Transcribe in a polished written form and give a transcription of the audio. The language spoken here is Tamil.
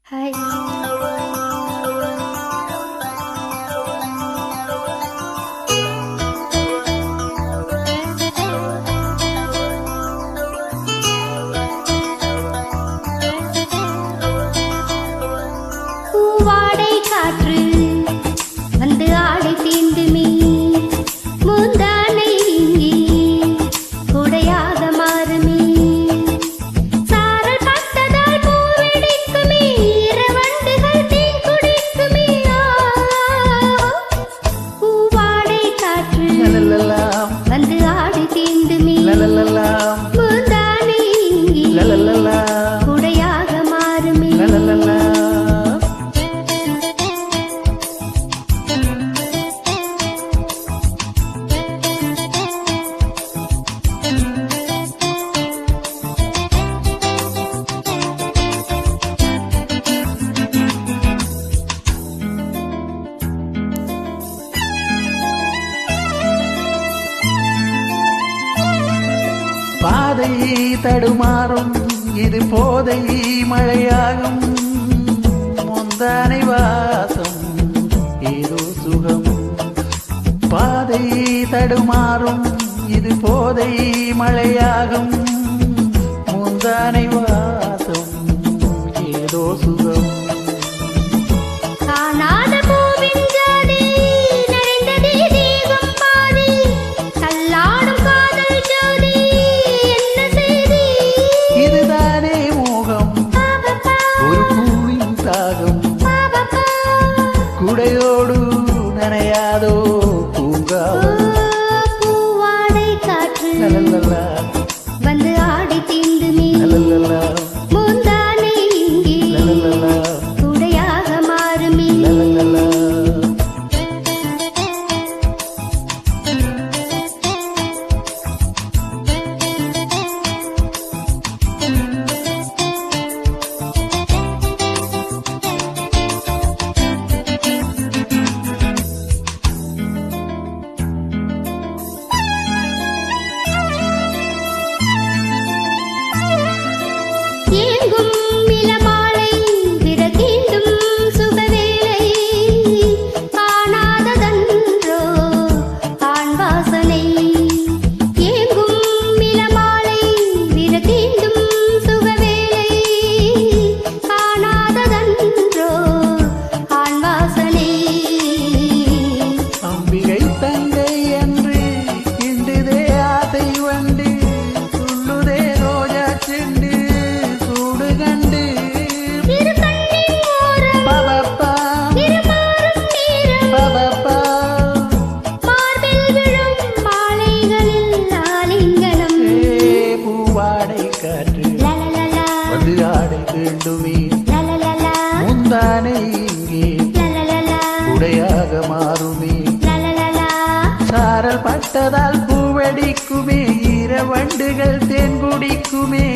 ஹாய். பூவாடை காற்று வந்து ஆடை தீண்டுமே, முந்தானை இங்கே குடையாக மாறுமே, சாரல் பட்டதால் பூவெடிக்குமே, இரவண்டுகள் தேன் குடிக்குமே. பூவாடை காற்று வந்து ஆடை தீண்டுமே, முந்தானை இங்கே குடையாக மாறுமே. பாதை தடுமாறும் இது போதை மழையாகும், முந்தானை வாசம் ஏதோ சுகம். பாதை தடுமாறும் இது போதை மழையாகும், முந்தானை வாசம் ஏதோ சுகம். காணாத பூவின் ஜாதி நிறைந்ததே தேகம் பாதி, கல்லாடும் காதல் ஜோதி என்ன செய்தி? இதுதானே மோகம், ஒரு பூவின் தாகம், குடையோடு நனையாதோ பூங்காவல். பூவாடை காற்று லலலலா, வந்து ஆடை தீண்டுமே, லலலலா, முந்தானை இங்கே லலலலா, குடையாக மாறுமே. லலலலா. ஏங்கும் இளமாலை விரதீண்டும் சுகவேளை, காணாததன்றோ ஆண் வாசனை. ஏங்கும் இளமாலை விரதீண்டும் சுகவேளை, காணாததன்றோ ஆண் வாசனை. அம்பிகை தங்கை என்று கிண்டுதே ஆசை வண்டு, துள்ளுதே ரோஜா செண்டு சூடு கண்டு. இரு கண்ணின் ஓரம் பபப்பா, இருமாறும் நேரம், பபப்பா, மார்பில் விழும் மாலைகளில் ஆலிங்கனம். பூவாடை காற்று லலலலா, வந்து ஆடை தீண்டுமே, லலலலா, முந்தானை இங்கே லலலலா, உடையாக மாறுமே. லலலலா. சாரல் பட்டதால் பூவெடிக்குமே, இரவண்டுகள் தேன் குடிக்குமே.